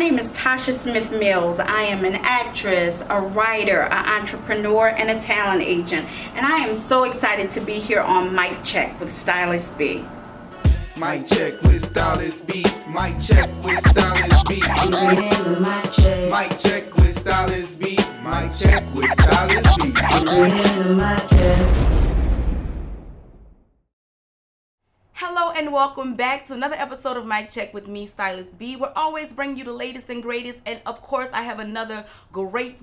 name is Tosha Smith Mills. I am an actress, a writer, an entrepreneur, and a talent agent. And I am so excited to be here on Mic Check with Stylist B. Mic check with Stylist B. Mic check with Stylist B. Mic check with Stylist B. Mic check with Stylist B. Hello and welcome back to another episode of Mic Check with me, Stylist B. We're always bringing you the latest and greatest, and of course I have another great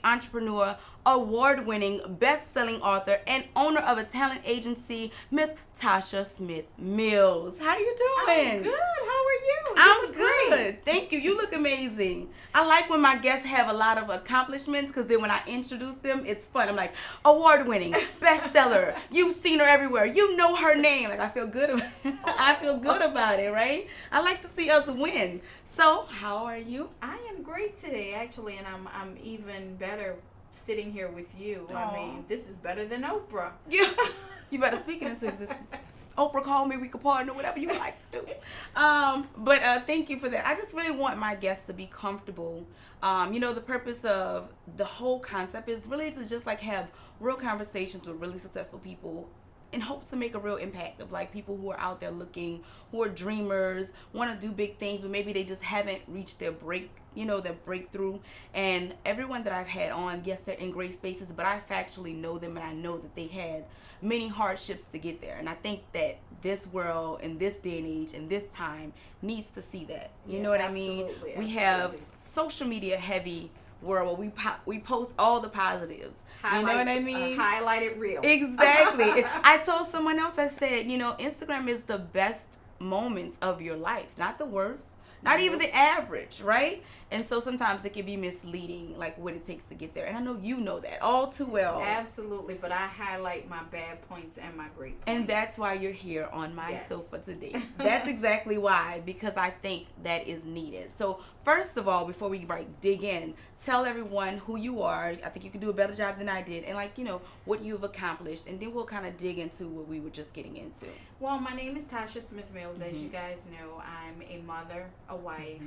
entrepreneur, award-winning, best-selling author, and owner of a talent agency, Miss Tosha Smith Mills. How you doing? I'm good. How are you? I'm good. Thank you. You look amazing. I like when my guests have a lot of accomplishments because then when I introduce them, it's fun. I'm like, award-winning, bestseller. You've seen her everywhere. You know her name. Like I feel good. I feel good about it, right? I like to see us win. So, how are you? I am great today, actually, and I'm even better sitting here with you. Aww. I mean, this is better than Oprah. You better speak it into existence. Oprah, call me, we can partner, whatever you like to do. But thank you for that. I just really want my guests to be comfortable. The purpose of the whole concept is really to just like have real conversations with really successful people in hopes to make a real impact of like people who are out there looking, who are dreamers, want to do big things, but maybe they just haven't reached their their breakthrough. And everyone that I've had on, yes, they're in great spaces, but I factually know them and I know that they had many hardships to get there. And I think that this world in this day and age and this time needs to see that. You know what I mean? We have social media heavy world where we post all the positives. You know what I mean? Highlighted reel. Exactly. I told someone else, I said, Instagram is the best moments of your life, not the worst. Not even the average, right? And so sometimes it can be misleading, like what it takes to get there. And I know you know that all too well. Absolutely, but I highlight my bad points and my great points. And that's why you're here on my sofa today. That's exactly why, because I think that is needed. So first of all, before we dig in, tell everyone who you are. I think you can do a better job than I did. And what you've accomplished. And then we'll kind of dig into what we were just getting into. Well, my name is Tosha Smith Mills. As you guys know, I'm a mother, a wife,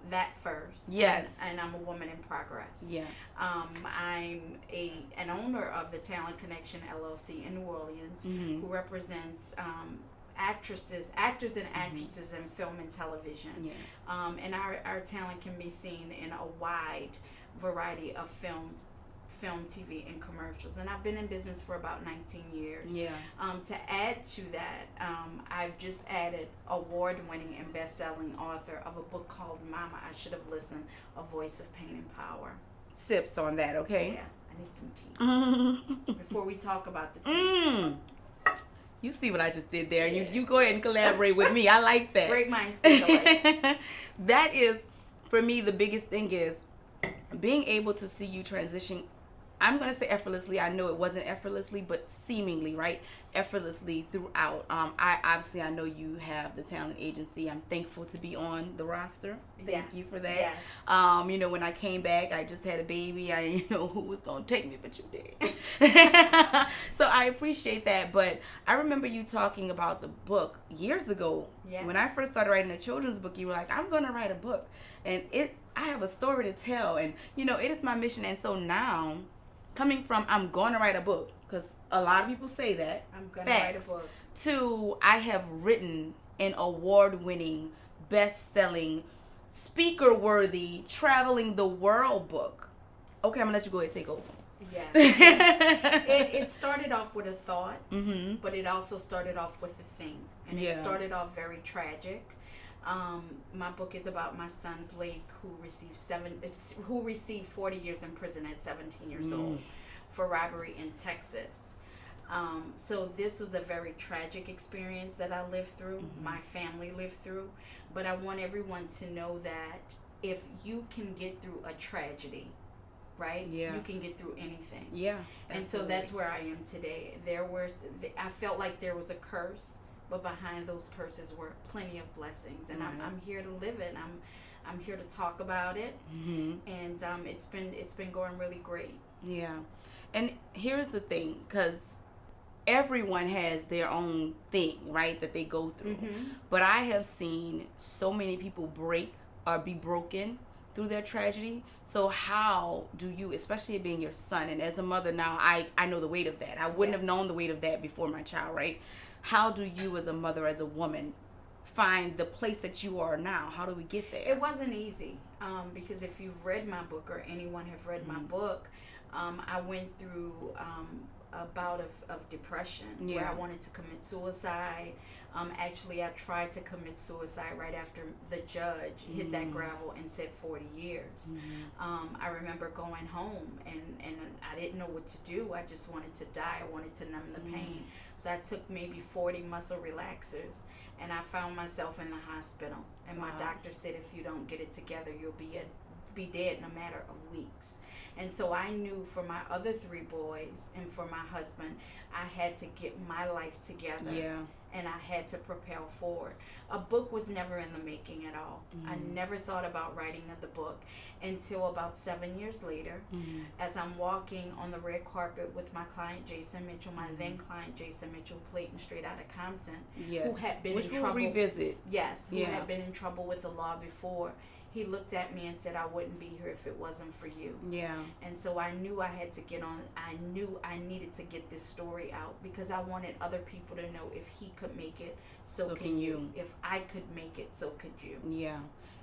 that first. Yes. And I'm a woman in progress. Yeah. I'm an owner of the Talent Connection LLC in New Orleans, who represents actors and actresses in film and television. Yeah. And our talent can be seen in a wide variety of film, TV, and commercials. And I've been in business for about 19 years. Yeah. To add to that, I've just added award-winning and best-selling author of a book called Mama, I Should Have Listened, A Voice of Pain and Power. Sips on that, okay? Yeah, I need some tea. Before we talk about the tea. You see what I just did there. Yeah. You go ahead and collaborate with me. I like that. Great minds think alike. That is, for me, the biggest thing is being able to see you transition. I'm going to say effortlessly. I know it wasn't effortlessly, but seemingly, right? Effortlessly throughout. I know you have the talent agency. I'm thankful to be on the roster. Thank you for that. Yes. When I came back, I just had a baby. I didn't know who was going to take me, but you did. So I appreciate that. But I remember you talking about the book years ago. Yes. When I first started writing a children's book, you were like, I'm going to write a book. And I have a story to tell. And, it is my mission. And so now, coming from I'm going to write a book, because a lot of people say that. I'm going to write a book. To I have written an award-winning, best-selling, speaker-worthy, traveling the world book. Okay, I'm going to let you go ahead and take over. Yes. It started off with a thought, but it also started off with a thing. And it started off very tragic. My book is about my son Blake, who received 40 years in prison at 17 years old for robbery in Texas. So this was a very tragic experience that I lived through, my family lived through, but I want everyone to know that if you can get through a tragedy, right? Yeah. You can get through anything. Yeah. And absolutely. So that's where I am today. I felt like there was a curse, but behind those curses were plenty of blessings, and I'm here to live it. I'm here to talk about it, and it's been going really great. Yeah, and here's the thing, because everyone has their own thing, right, that they go through. But I have seen so many people break or be broken through their tragedy. So how do you, especially being your son, and as a mother now, I know the weight of that. I wouldn't have known the weight of that before my child, right? How do you as a mother, as a woman, find the place that you are now? How do we get there? It wasn't easy, because if you've read my book, or anyone have read my book, I went through a bout of depression where I wanted to commit suicide. Actually, I tried to commit suicide right after the judge hit that gravel and said 40 years. I remember going home and I didn't know what to do. I just wanted to die. I wanted to numb the pain. So I took maybe 40 muscle relaxers, and I found myself in the hospital. And my doctor said, if you don't get it together, you'll be dead in a matter of weeks. And so I knew for my other 3 boys and for my husband, I had to get my life together. And I had to propel forward. A book was never in the making at all. I never thought about writing the book until about 7 years later, as I'm walking on the red carpet with my client Jason Mitchell, my then client Jason Mitchell, played straight out of Compton, who had been in trouble. We'll revisit. Yes, who had been in trouble with the law before. He looked at me and said, I wouldn't be here if it wasn't for you. And so I knew I had to get on. I knew I needed to get this story out, because I wanted other people to know, if he could make it, so can you. If I could make it, so could you.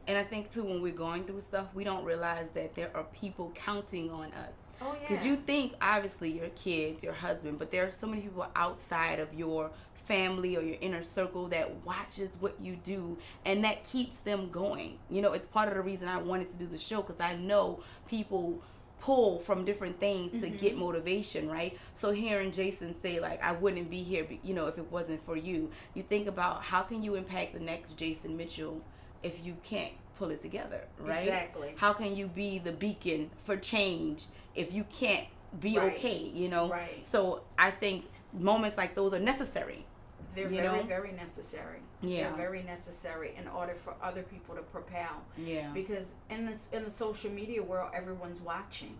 And I think too, when we're going through stuff, we don't realize that there are people counting on us. Because you think, obviously, your kids, your husband, but there are so many people outside of your family or your inner circle that watches what you do, and that keeps them going. You know, it's part of the reason I wanted to do the show, because I know people pull from different things to get motivation, right? So hearing Jason say, like, I wouldn't be here, you know, if it wasn't for you. You think about, how can you impact the next Jason Mitchell if you can't pull it together, right? Exactly. How can you be the beacon for change if you can't be okay, you know? So I think moments like those are necessary. They're very necessary. They're very necessary in order for other people to propel. Because in the social media world, everyone's watching.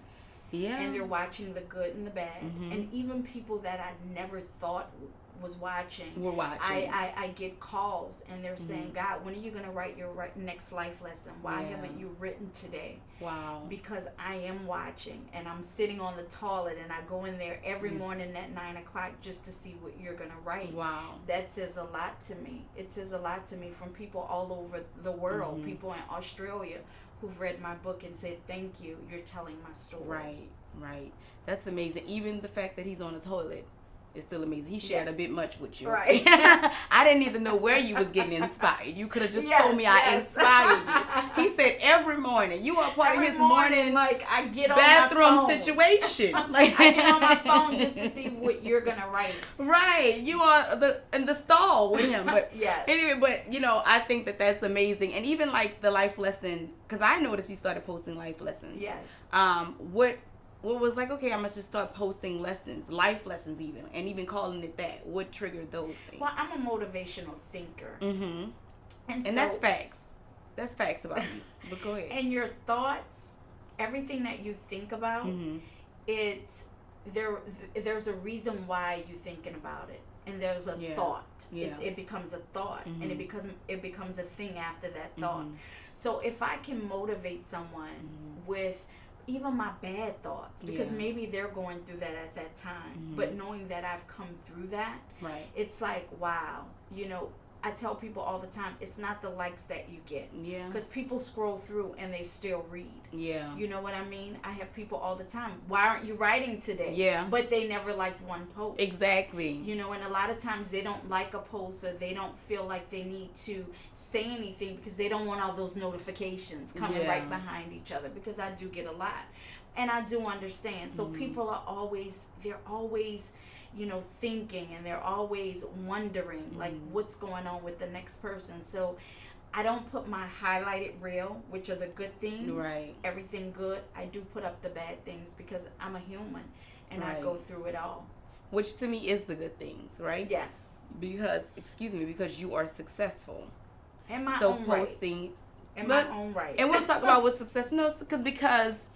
And they're watching the good and the bad. And even people that I never thought was watching. We're watching. I get calls, and they're saying, God, when are you going to write your next life lesson? Why haven't you written today? Wow. Because I am watching, and I'm sitting on the toilet, and I go in there every morning at 9 o'clock just to see what you're going to write. Wow. That says a lot to me. It says a lot to me from people all over the world, people in Australia who've read my book and said, thank you, you're telling my story. Right. That's amazing. Even the fact that he's on the toilet, it's still amazing. He shared a bit much with you. I didn't even know where you was getting inspired. You could have just told me I inspired you. He said every morning. You are part of his morning, like, I get on bathroom my phone. Situation. Like, I get on my phone just to see what you're gonna write. Right. You are in the stall with him. But anyway, but you know, I think that's amazing. And even like the life lesson, because I noticed you started posting life lessons. What was like, okay, I must just start posting lessons, life lessons even, and even calling it that. What triggered those things? Well, I'm a motivational thinker. And so, that's facts. That's facts about you. But go ahead. And your thoughts, everything that you think about, there's a reason why you're thinking about it. And there's a thought. It becomes a thought, and it becomes a thing after that thought. So if I can motivate someone with even my bad thoughts, because maybe they're going through that at that time, but knowing that I've come through that, it's like, wow, you know, I tell people all the time, it's not the likes that you get. Because people scroll through and they still read. You know what I mean? I have people all the time, why aren't you writing today? But they never liked one post. Exactly. You know, and a lot of times they don't like a post, or they don't feel like they need to say anything because they don't want all those notifications coming right behind each other, because I do get a lot. And I do understand. So people are always, you know, thinking, and they're always wondering, like, what's going on with the next person. So I don't put my highlighted reel, which are the good things, everything good. I do put up the bad things, because I'm a human, and I go through it all. Which to me is the good things, right? Yes. Because you are successful. In my so own posting, right. In my own right. And we'll talk about what success, no, because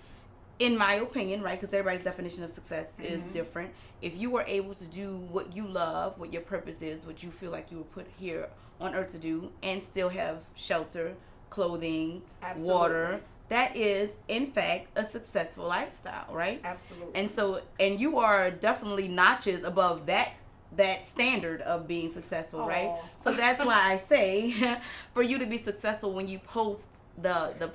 in my opinion, right, because everybody's definition of success is different. If you were able to do what you love, what your purpose is, what you feel like you were put here on earth to do, and still have shelter, clothing, Absolutely. water. That is, in fact, a successful lifestyle, right? Absolutely. And so, and you are definitely notches above that standard of being successful, right? So that's why I say, for you to be successful when you post the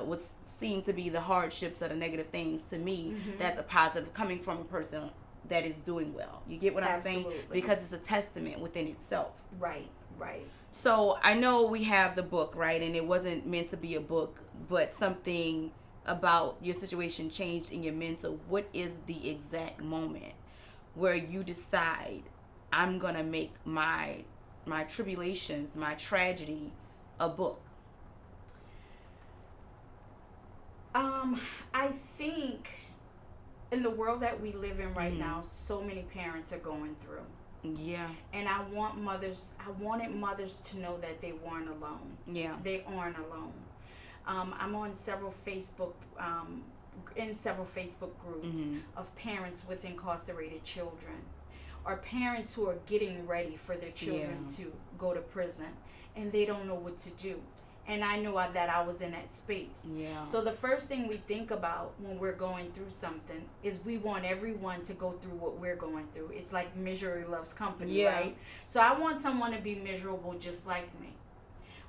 what's seen to be the hardships or the negative things, to me, that's a positive coming from a person that is doing well. You get what I'm saying? Because it's a testament within itself. Right, right. So I know we have the book, right? And it wasn't meant to be a book, but something about your situation changed in your mental. What is the exact moment where you decide, I'm going to make my tribulations, my tragedy, a book? I think in the world that we live in right now, so many parents are going through. Yeah. And I wanted mothers to know that they weren't alone. Yeah. They aren't alone. I'm on several Facebook groups of parents with incarcerated children, or parents who are getting ready for their children to go to prison, and they don't know what to do. And I knew that I was in that space. Yeah. So the first thing we think about when we're going through something is we want everyone to go through what we're going through. It's like misery loves company, right? So I want someone to be miserable just like me.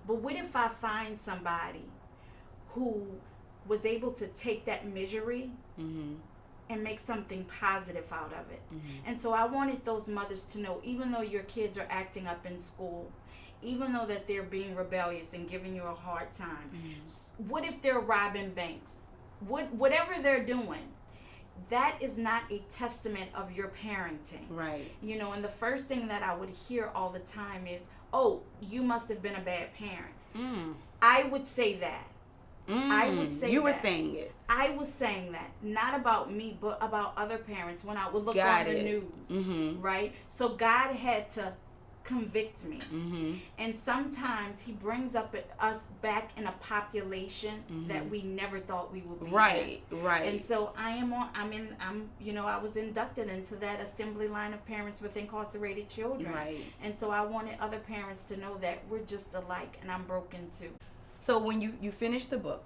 But what if I find somebody who was able to take that misery and make something positive out of it? And so I wanted those mothers to know, even though your kids are acting up in school, even though that they're being rebellious and giving you a hard time, what if they're robbing banks? Whatever they're doing, that is not a testament of your parenting. Right. You know, and the first thing that I would hear all the time is, oh, you must have been a bad parent. I would say that. I would say you were that. saying it. I was saying that, not about me, but about other parents when I would look on the news, right? So God had to convict me. And sometimes he brings up us back in a population that we never thought we would be right in. Right. And so I was inducted into that assembly line of parents with incarcerated children, right? And so I wanted other parents to know that we're just alike, and I'm broken too. So when you finish the book,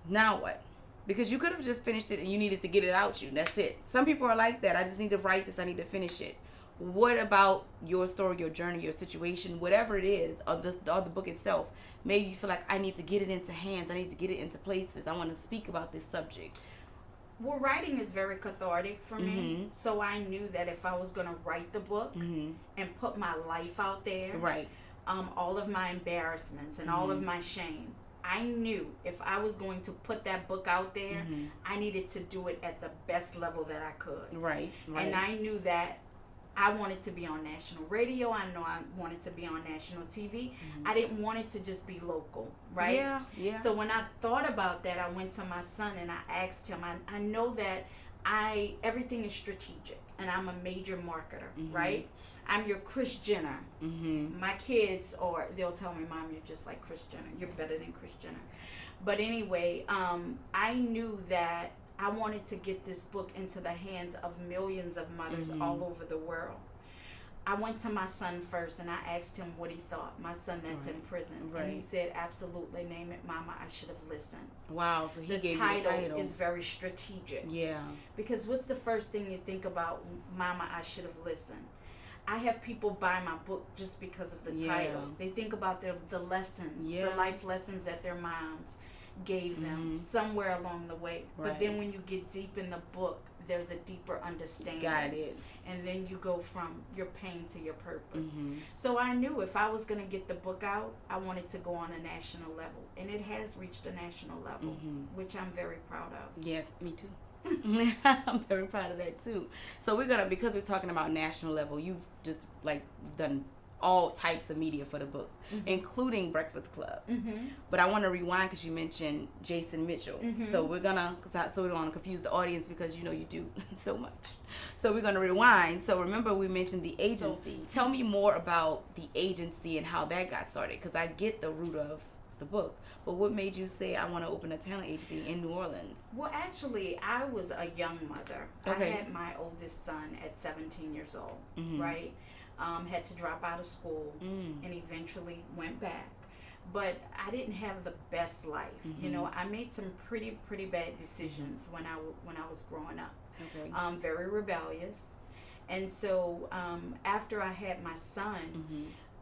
now what? Because you could have just finished it and you needed to get it out you. That's it. Some people are like that. I just need to write this. I need to finish it. What about your story, your journey, your situation, whatever it is, or the book itself, made you feel like I need to get it into hands, I need to get it into places, I want to speak about this subject? Well, writing is very cathartic for me. So I knew that if I was going to write the book and put my life out there, right, all of my embarrassments and all of my shame, I knew if I was going to put that book out there, I needed to do it at the best level that I could. Right. And I knew that I wanted to be on national radio. I know I wanted to be on national TV. I didn't want it to just be local, right? Yeah. So when I thought about that, I went to my son and I asked him, I know that everything is strategic, and I'm a major marketer, right? I'm your Kris Jenner. My kids, or they'll tell me, Mom, you're just like Kris Jenner. You're better than Kris Jenner. But anyway, I knew that I wanted to get this book into the hands of millions of mothers all over the world. I went to my son first and I asked him what he thought, my son that's in prison. And he said, absolutely, name it, Mama, I should have listened. Wow, so he gave you the title. Is very strategic. Yeah. Because what's the first thing you think about, Mama, I should have listened? I have people buy my book just because of the title. They think about the lessons, the life lessons that their moms gave them somewhere along the way. But then when you get deep in the book, there's a deeper understanding. Got it. And then you go from your pain to your purpose. So I knew if I was going to get the book out, I wanted to go on a national level. And it has reached a national level, which I'm very proud of. Yes, me too. I'm very proud of that too. So because we're talking about national level, you've just done all types of media for the books, including Breakfast Club. But I want to rewind because you mentioned Jason Mitchell. So we don't want to confuse the audience because you do so much. So we're gonna rewind. So remember we mentioned the agency. So tell me more about the agency and how that got started, because I get the root of the book, but what made you say I want to open a talent agency in New Orleans? Well, actually, I was a young mother. I had my oldest son at 17 years old, right? Had to drop out of school and eventually went back. but I didn't have the best life. You know, I made some pretty bad decisions when I was growing up. Okay. Very rebellious. And so after I had my son,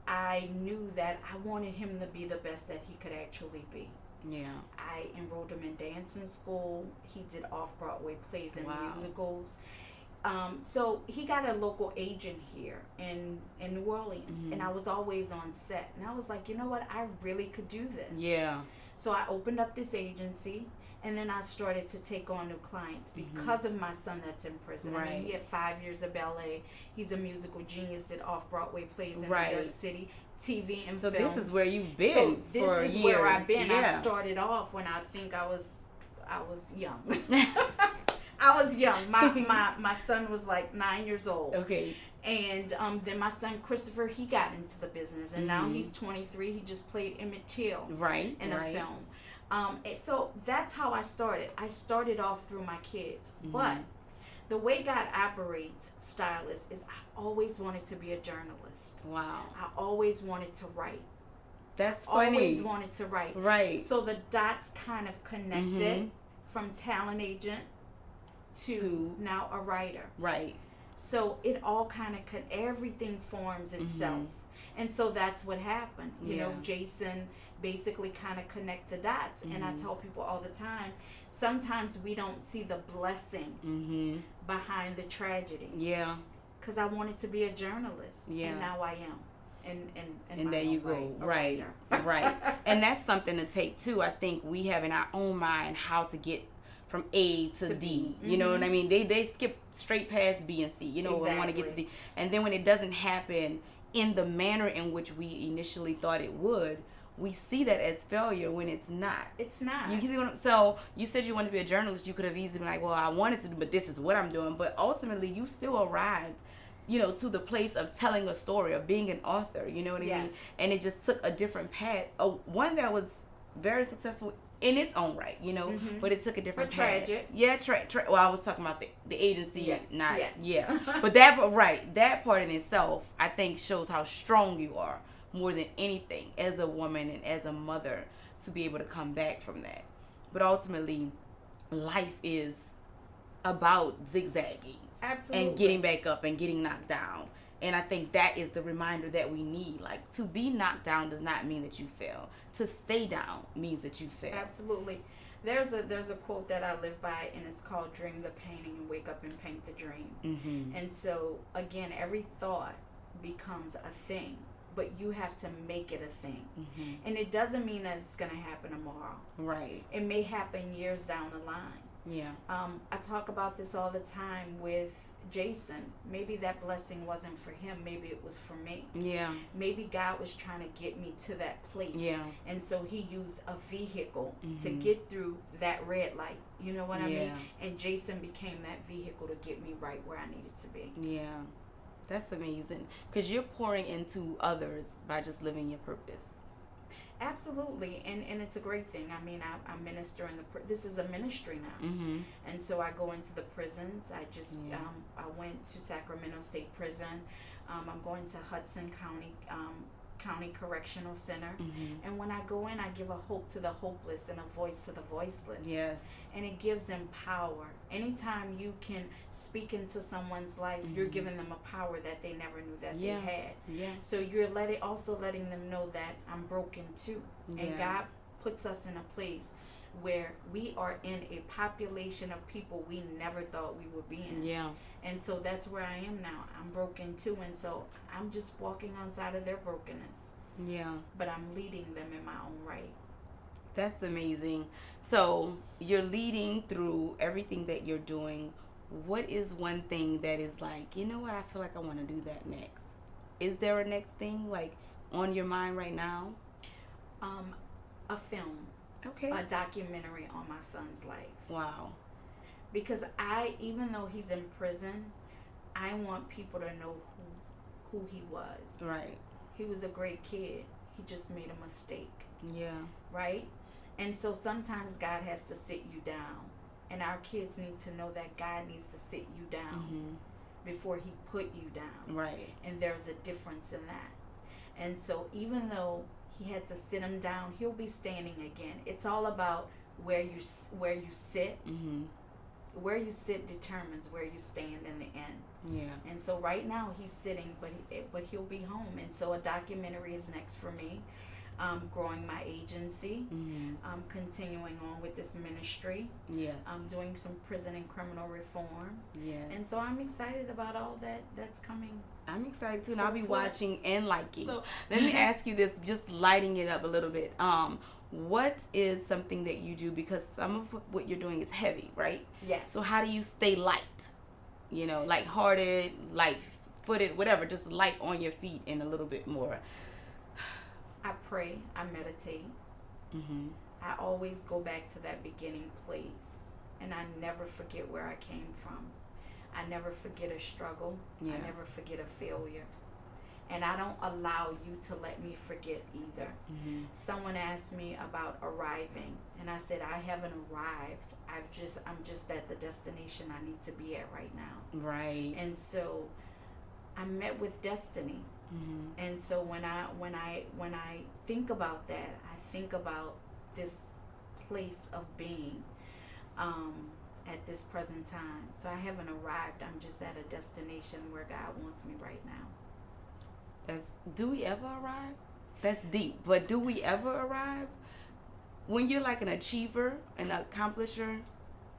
I knew that I wanted him to be the best that he could actually be. Yeah. I enrolled him in dancing school. He did off-Broadway plays and musicals. So he got a local agent here in New Orleans, and I was always on set. And I was like, you know what? I really could do this. Yeah. So I opened up this agency, and then I started to take on new clients because of my son that's in prison. Right. I mean, he had 5 years of ballet. He's a musical genius, did off-Broadway plays in New York City, TV and film. So this is where you've been for years. So this is where I've been. Yeah. I started off when I think I was young. I was young. My son was like 9 years old. Okay. And then my son Christopher, he got into the business, and now he's 23. He just played Emmett Till in a film. So that's how I started. I started off through my kids, but the way God operates, Stylist, is I always wanted to be a journalist. Wow. I always wanted to write. That's funny. Always wanted to write. Right. So the dots kind of connected from talent agent to now a writer. Right. So it all kind of everything forms itself. And so that's what happened. You know, Jason basically kind of connect the dots. And I tell people all the time, sometimes we don't see the blessing behind the tragedy. Yeah. Because I wanted to be a journalist. Yeah. And now I am. And there you go. Right. Right. And that's something to take too. I think we have in our own mind how to get from A to D. You know what I mean? They skip straight past B and C. You know, we want to get to D. And then when it doesn't happen in the manner in which we initially thought it would, we see that as failure when it's not. It's not. You see what so you said you wanted to be a journalist. You could have easily been like, well, I wanted to do, but this is what I'm doing. But ultimately, you still arrived, you know, to the place of telling a story, of being an author. You know what I mean? And it just took a different path. One that was very successful in its own right, you know, but it took a different path. Tragic. Yeah, well, I was talking about the agency, but that part in itself, I think, shows how strong you are more than anything as a woman and as a mother to be able to come back from that. But ultimately, life is about zigzagging. Absolutely. And getting back up and getting knocked down. And I think that is the reminder that we need. Like, to be knocked down does not mean that you fail. To stay down means that you fail. Absolutely. There's a quote that I live by, and it's called "Dream the painting and wake up and paint the dream." And so, again, every thought becomes a thing, but you have to make it a thing. And it doesn't mean that it's going to happen tomorrow. Right. It may happen years down the line. Yeah. I talk about this all the time with Jason. Maybe that blessing wasn't for him. Maybe it was for me. Yeah. Maybe God was trying to get me to that place. Yeah. And so he used a vehicle to get through that red light. You know what I mean? And Jason became that vehicle to get me right where I needed to be. Yeah. That's amazing. Because you're pouring into others by just living your purpose. Absolutely, and it's a great thing. I mean, I minister in this is a ministry now, and so I go into the prisons. I just I went to Sacramento State Prison. I'm going to Hudson County Correctional Center, and when I go in, I give a hope to the hopeless and a voice to the voiceless. Yes, and it gives them power. Anytime you can speak into someone's life, you're giving them a power that they never knew that they had. Yeah. So you're letting them know that I'm broken too, and God puts us in a place where we are in a population of people we never thought we would be in. Yeah. And so that's where I am now. I'm broken too, and so I'm just walking on side of their brokenness. Yeah. But I'm leading them in my own right. That's amazing. So you're leading through everything that you're doing. What is one thing that is like, you know what, I feel like I want to do that next? Is there a next thing like on your mind right now? A film. Okay. A documentary on my son's life. Wow. Because even though he's in prison, I want people to know who he was. Right. He was a great kid. He just made a mistake. Yeah. Right? And so sometimes God has to sit you down. And our kids need to know that God needs to sit you down before he put you down. Right. And there's a difference in that. And so even though he had to sit him down. He'll be standing again. It's all about where you sit. Where you sit determines where you stand in the end. Yeah. And so right now he's sitting, but he'll be home. And so a documentary is next for me. Growing my agency, continuing on with this ministry. Yes. Doing some prison and criminal reform. Yeah. And so I'm excited about all that's coming. I'm excited too, and I'll be watching and liking. So let me ask you this, just lighting it up a little bit. What is something that you do, because some of what you're doing is heavy, right? Yes. So how do you stay light? You know, light-hearted, light-footed, whatever, just light on your feet and a little bit more. I pray, I meditate. I always go back to that beginning place, and I never forget where I came from. I never forget a struggle. Yeah. I never forget a failure. And I don't allow you to let me forget either. Someone asked me about arriving, and I said, I haven't arrived. I'm just at the destination I need to be at right now. Right. And so I met with destiny. And so when I think about that, I think about this place of being at this present time. So I haven't arrived. I'm just at a destination where God wants me right now. Do we ever arrive? That's deep. But do we ever arrive? When you're like an achiever, an accomplisher,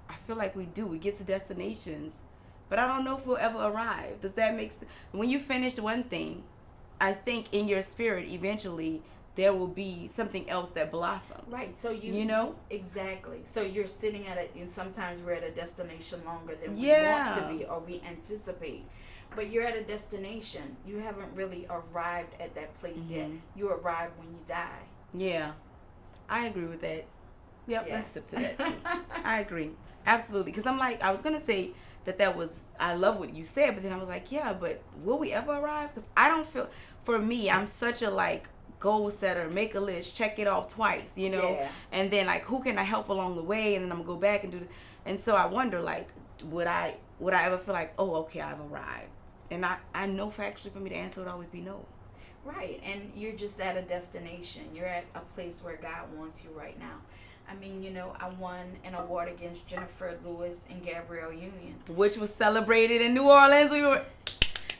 I feel like we do. We get to destinations, but I don't know if we'll ever arrive. Does that make sense? When you finish one thing, I think in your spirit eventually there will be something else that blossoms. Right. So you know? Exactly. So you're sitting at and sometimes we're at a destination longer than we want to be or we anticipate. But you're at a destination. You haven't really arrived at that place yet. You arrive when you die. Yeah. I agree with that. Yep, let's sip to that too. I agree. Absolutely. Because I was going to say that was, I love what you said, but then I was like, yeah, but will we ever arrive? Because I don't feel, for me, I'm such a goal setter, make a list, check it off twice, you know? Yeah. And then who can I help along the way? And then I'm going to go back and do this. And so I wonder, would I ever feel like, oh, okay, I've arrived? And I know factually for me the answer would always be no. Right. And you're just at a destination. You're at a place where God wants you right now. I mean, I won an award against Jennifer Lewis and Gabrielle Union, which was celebrated in New Orleans. We were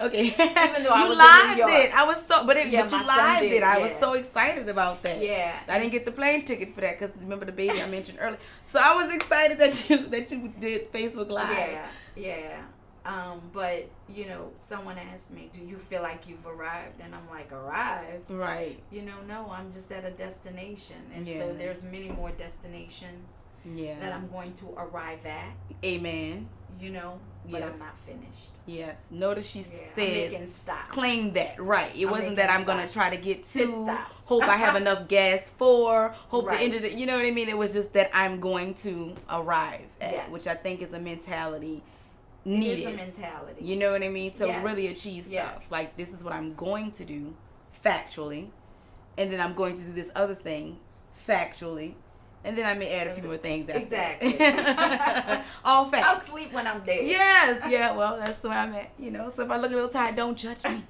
okay. Even though I was lived in New York. it. I was so, but you lived it. I was so excited about that. Yeah, I didn't get the plane tickets for that because remember the baby I mentioned earlier. So I was excited that you did Facebook Live. Yeah. But someone asked me, do you feel like you've arrived? And I'm like, arrived? Right. No, I'm just at a destination. And so there's many more destinations that I'm going to arrive at. Amen. But I'm not finished. Yes. Notice she said, I'm making stops. Claim that. Right. It wasn't that I'm going to try to get to, hope I have enough gas for, hope the end of the, you know what I mean? It was just that I'm going to arrive at, which I think is a mentality needed. It is a mentality. You know what I mean? To really achieve stuff. Like, this is what I'm going to do factually, and then I'm going to do this other thing factually, and then I may add a few more things after. Exactly. All facts. I'll sleep when I'm dead. Yes. Yeah, well, that's where I'm at. So if I look a little tired, don't judge me.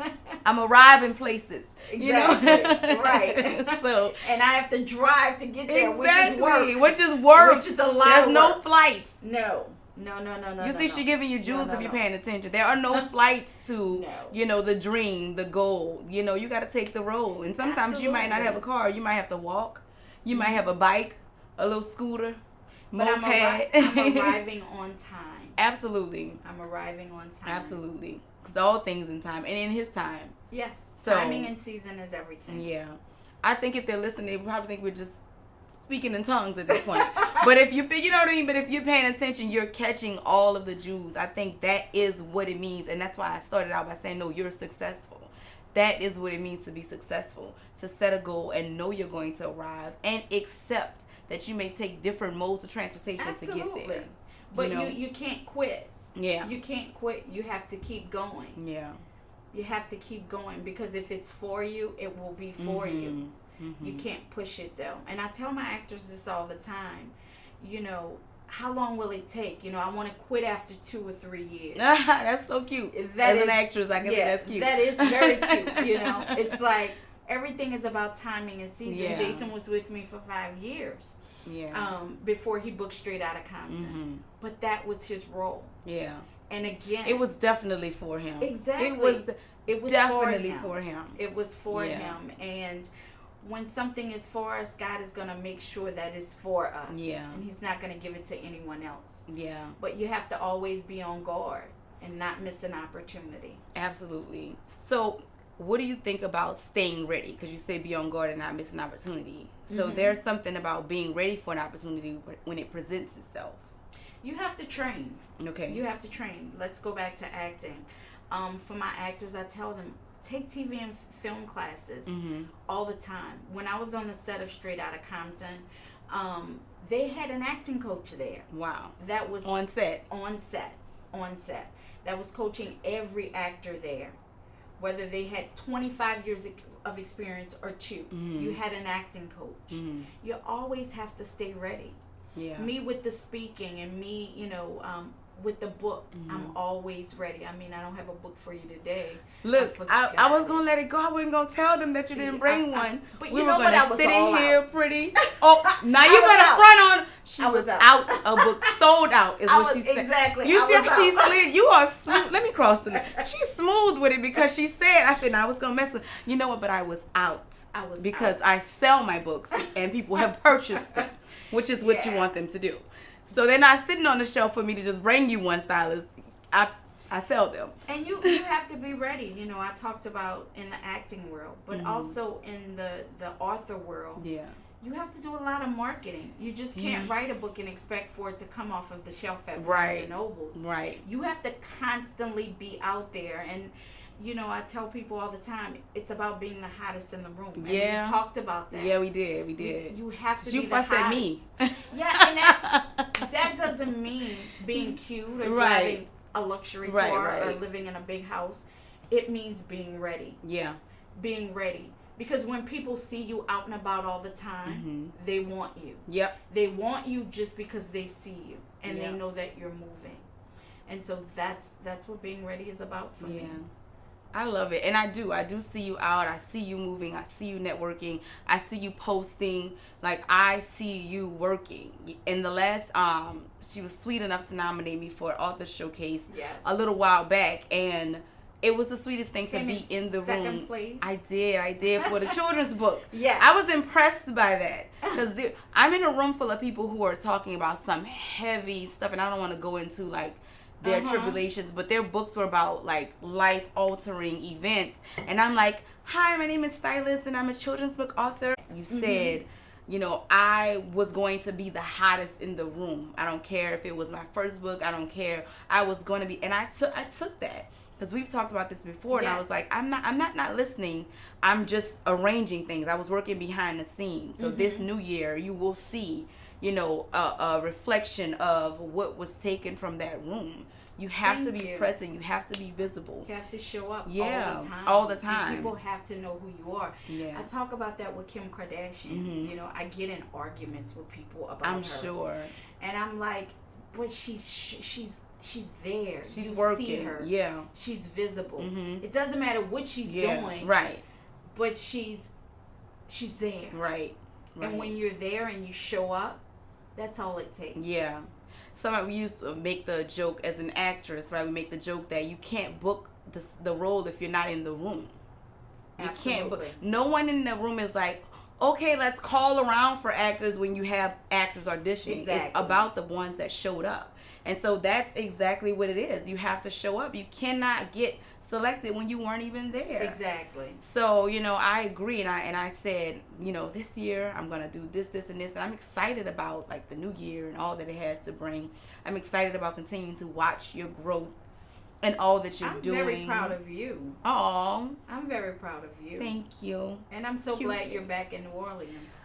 I'm arriving places. Exactly. Right. So, and I have to drive to get there, which is work. Which is work. Which is a lot There's of no work. flights. No. You see, she giving you juice if you're paying attention. There are no flights to, the dream, the goal. You got to take the road. And sometimes you might not have a car. You might have to walk. You might have a bike, a little scooter, moped. I'm arriving on time. Absolutely. I'm arriving on time. Absolutely. Because all things in time. And in his time. Yes. So, timing and season is everything. Yeah. I think if they're listening, they probably think we're just speaking in tongues at this point. But if you know what I mean, but if you're paying attention, you're catching all of the jewels. I think that is what it means, and that's why I started out by saying, no, you're successful. That is what it means to be successful, to set a goal and know you're going to arrive and accept that you may take different modes of transportation to get there. But you can't quit. Yeah. You can't quit. You have to keep going. Yeah. You have to keep going, because if it's for you, it will be for you. You can't push it though. And I tell my actors this all the time. How long will it take? I want to quit after 2 or 3 years. That's so cute. As an actress, I can say that's cute. That is very cute. It's like, everything is about timing and season. Yeah. Jason was with me for 5 years. Yeah. Before he booked Straight Outta Compton. But that was his role. Yeah. And again, it was definitely for him. Exactly. It was definitely for him. It was for him. And when something is for us, God is going to make sure that it's for us. Yeah. And he's not going to give it to anyone else. Yeah. But you have to always be on guard and not miss an opportunity. Absolutely. So, what do you think about staying ready? Because you say be on guard and not miss an opportunity. So, there's something about being ready for an opportunity when it presents itself. You have to train. Okay. You have to train. Let's go back to acting. For my actors, I tell them, take TV and film classes all the time. When I was on the set of Straight Outta Compton, they had an acting coach there. Wow. That was on set. On set. That was coaching every actor there. Whether they had 25 years of experience or 2. You had an acting coach. You always have to stay ready. Yeah. Me with the speaking and me, with the book, I'm always ready. I mean, I don't have a book for you today. Look, I was going to let it go. I wasn't going to tell them that you didn't bring one. But we you were know going what? I to was sit all in here out. pretty. Oh, now you got a front on. She was out. A book sold out is what she said. Exactly. You see how she slid? You are smooth. Let me cross the line. She's smooth with it because she said, I said, no, I was going to mess with. You know what? But I was out. Because I sell my books and people have purchased them, which is what you want them to do. So they're not sitting on the shelf for me to just bring you one, stylist. I sell them. And you have to be ready. I talked about in the acting world, but also in the author world. Yeah. You have to do a lot of marketing. You just can't write a book and expect for it to come off of the shelf at Barnes and Nobles. Right. You have to constantly be out there. And, I tell people all the time, it's about being the hottest in the room. And we talked about that. Yeah, we did. You have to be the hottest. You fuss at me. Yeah, and that doesn't mean being cute or driving a luxury car or living in a big house. It means being ready. Yeah. Being ready. Because when people see you out and about all the time, they want you. Yep. They want you just because they see you and they know that you're moving. And so that's what being ready is about for me. I love it. And I do see you out. I see you moving. I see you networking. I see you posting. Like, I see you working. In the last, she was sweet enough to nominate me for Author Showcase a little while back. And it was the sweetest thing to be in the room. Second place. I did for the children's book. Yeah. I was impressed by that. Because I'm in a room full of people who are talking about some heavy stuff. And I don't want to go into, like, their tribulations, but their books were about like life-altering events. And I'm like, hi, my name is Stylist and I'm a children's book author. You said, I was going to be the hottest in the room. I don't care if it was my first book. I don't care. I was going to be, and I took that because we've talked about this before. And I was like, I'm not listening. I'm just arranging things. I was working behind the scenes. So this new year, you will see, a reflection of what was taken from that room. You have to be present. You have to be visible. You have to show up all the time. And people have to know who you are. Yeah. I talk about that with Kim Kardashian. I get in arguments with people about her. I'm sure. And I'm like, but she's there. She's working. See her. Yeah. She's visible. It doesn't matter what she's doing. Right. But she's there. Right. And when you're there and you show up, that's all it takes. Yeah. We used to make the joke as an actress, right? We make the joke that you can't book the role if you're not in the room. Absolutely. You can't book. No one in the room is like, okay, let's call around for actors when you have actors auditioning. Exactly. It's about the ones that showed up. And so that's exactly what it is. You have to show up. You cannot get selected when you weren't even there. Exactly. So, I agree. And I said, this year I'm going to do this, and this. And I'm excited about, like, the new year and all that it has to bring. I'm excited about continuing to watch your growth and all that you're doing. I'm very proud of you. Oh, I'm very proud of you. Thank you. And I'm so glad you're back in New Orleans.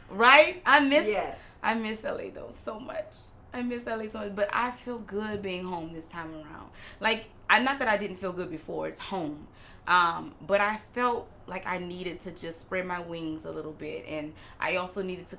Right? I miss LA though so much. But I feel good being home this time around. Like, not that I didn't feel good before. It's home. But I felt like I needed to just spread my wings a little bit, and I also needed to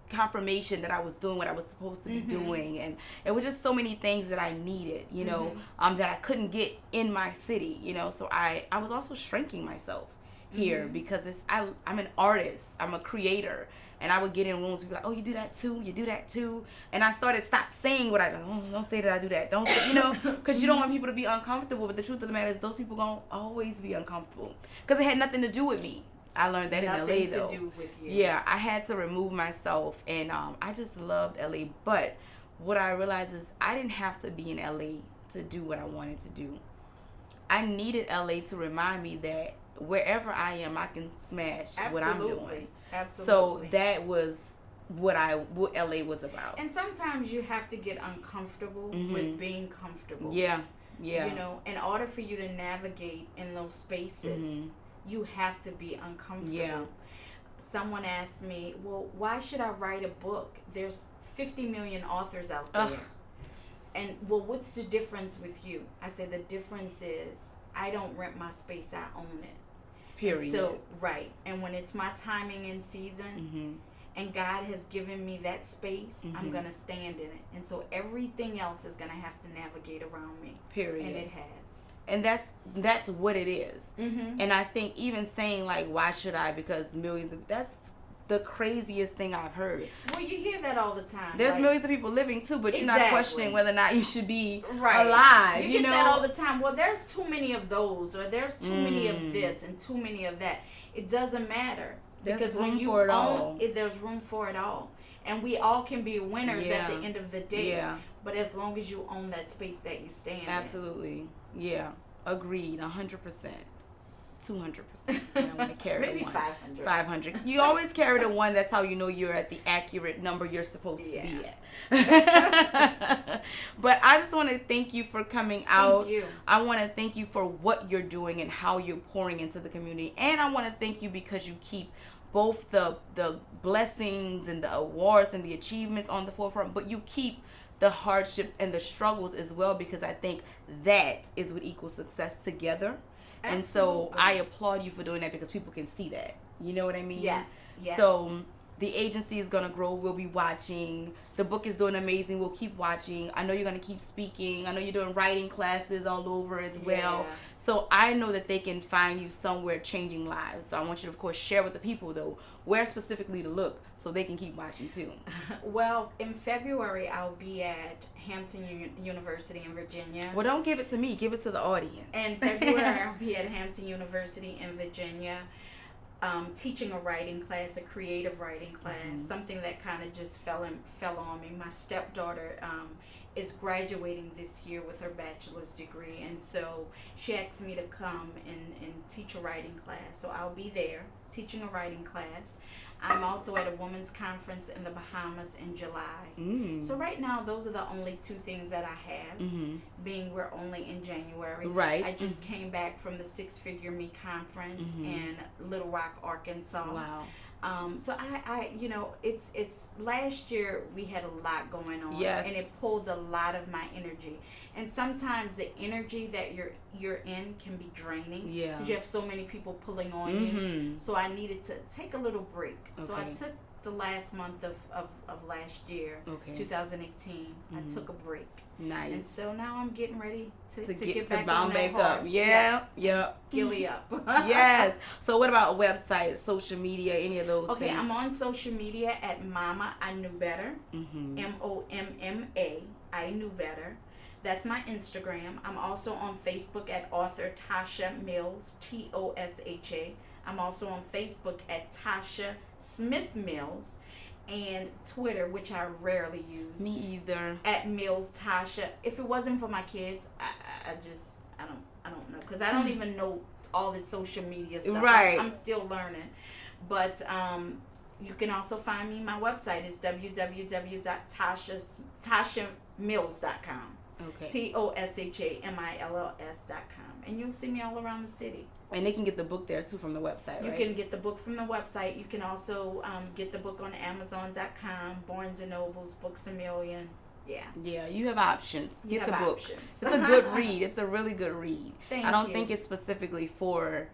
confirmation that I was doing what I was supposed to be doing, and it was just so many things that I needed, that I couldn't get in my city, so I was also shrinking myself here because I'm an artist. I'm a creator. And I would get in rooms and be like, oh, you do that too? You do that too? And I started stop saying what I do. Oh, don't say that I do that. Don't say, you know, because you don't want people to be uncomfortable. But the truth of the matter is those people going to always be uncomfortable because it had nothing to do with me. I learned that nothing in LA, though. to do with you. Yeah, I had to remove myself. And I just loved LA. But what I realized is I didn't have to be in LA to do what I wanted to do. I needed LA to remind me that wherever I am, I can smash what I'm doing. Absolutely. So that was what LA was about. And sometimes you have to get uncomfortable with being comfortable. Yeah. You know, in order for you to navigate in those spaces, you have to be uncomfortable. Yeah. Someone asked me, well, why should I write a book? There's 50 million authors out there. Ugh. And, well, what's the difference with you? I said, the difference is I don't rent my space, I own it. Period. So, right. And when it's my timing in season and God has given me that space, I'm going to stand in it. And so everything else is going to have to navigate around me. Period. And it has. And that's what it is. And I think even saying like, why should I? Because that's the craziest thing I've heard. Well, you hear that all the time. There's millions of people living too, but you're not questioning whether or not you should be alive. You get that all the time. Well, there's too many of those, or there's too many of this and too many of that. It doesn't matter because when you own it, there's room for it all, and we all can be winners at the end of the day. Yeah. But as long as you own that space that you stand in. Absolutely. Yeah. Agreed. 100%. 200%. I'm going to carry maybe one. 500. 500. You always carry the one. That's how you know you're at the accurate number you're supposed to be at. But I just want to thank you for coming out. Thank you. I want to thank you for what you're doing and how you're pouring into the community. And I want to thank you because you keep both the blessings and the awards and the achievements on the forefront, but you keep the hardship and the struggles as well, because I think that is what equals success together. Absolutely. And so I applaud you for doing that because people can see that. You know what I mean? Yes. So the agency is going to grow. We'll be watching. The book is doing amazing. We'll keep watching. I know you're going to keep speaking. I know you're doing writing classes all over as well. So I know that they can find you somewhere changing lives. So I want you to, of course, share with the people, though, where specifically to look so they can keep watching, too. Well, in February, I'll be at Hampton University in Virginia. Well, don't give it to me. Give it to the audience. In February, I'll be at Hampton University in Virginia. Teaching a writing class, a creative writing class, something that kind of just fell on me. My stepdaughter is graduating this year with her bachelor's degree, and so she asked me to come and teach a writing class. So I'll be there teaching a writing class. I'm also at a women's conference in the Bahamas in July. So right now, those are the only two things that I have, being we're only in January. Right. I just came back from the Six Figure Me conference in Little Rock, Arkansas. Wow. So I you know, it's last year we had a lot going on, and it pulled a lot of my energy. And sometimes the energy that you're in can be draining, because you have so many people pulling on you. So I needed to take a little break. So I took the last month of last year, 2018. I took a break. Nice. And so now I'm getting ready to get back on that horse. Gilly up. Yes. So what about a website, social media, any of those things? Okay, I'm on social media at Mama I Knew Better. MOMMA I Knew Better. That's my Instagram. I'm also on Facebook at author Tosha Mills, TOSHA. I'm also on Facebook at Tosha Smith Mills, and Twitter, which I rarely use. Me either. At Mills Tosha. If it wasn't for my kids, I don't know, because I don't even know all this social media stuff. Right. I'm still learning, but you can also find me. My website is www.toshamill.com. Okay. TOSHAMILLS.com, and you'll see me all around the city. And they can get the book there too from the website, right? You can get the book from the website. You can also get the book on Amazon.com, Barnes and Nobles, Books A Million. Yeah, you have options. Get the book. Options. It's a good read. It's a really good read. Thank I don't you. think it's specifically for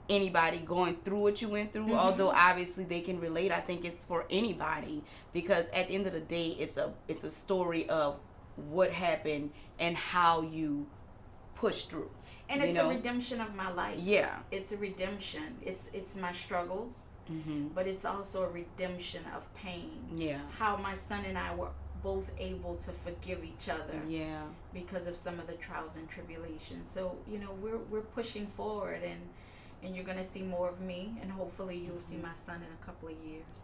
anybody going through what you went through, although obviously they can relate. I think it's for anybody, because at the end of the day, it's a story of what happened and how you push through. And it's a redemption of my life. Yeah. It's a redemption. It's my struggles, but it's also a redemption of pain. Yeah. How my son and I were both able to forgive each other. Yeah. Because of some of the trials and tribulations. So, we're pushing forward, and you're going to see more of me, and hopefully you'll see my son in a couple of years.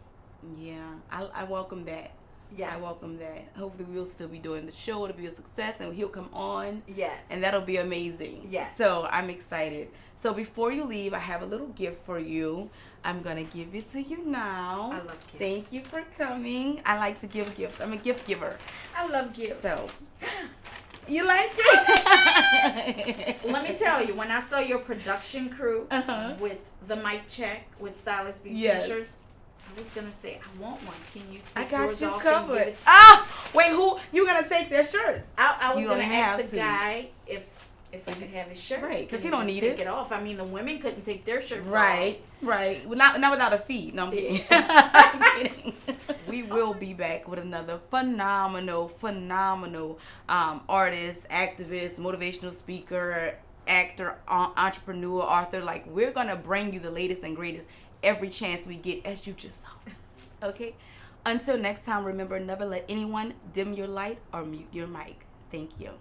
Yeah. I welcome that. Yes. I welcome that. Hopefully we'll still be doing the show. It'll be a success, and he'll come on. Yes. And that'll be amazing. Yes. So I'm excited. So before you leave, I have a little gift for you. I'm going to give it to you now. I love gifts. Thank you for coming. I like to give gifts. I'm a gift giver. I love gifts. So, you like it? Let me tell you, when I saw your production crew with the mic check with Stylist B t-shirts, I was gonna say I want one. Can you take I got yours you off covered. Ah, wait, who you gonna take their shirts? I was You gonna don't ask have the to. guy if I could have his shirt, Right, 'cause Can he don't just need take it. off. I mean, the women couldn't take their shirts Right. Well, not without a fee. No, I'm kidding. I'm kidding. We will be back with another phenomenal artist, activist, motivational speaker, actor, entrepreneur, author. Like, we're gonna bring you the latest and greatest every chance we get, as you just saw. Okay? Until next time, remember, never let anyone dim your light or mute your mic. Thank you.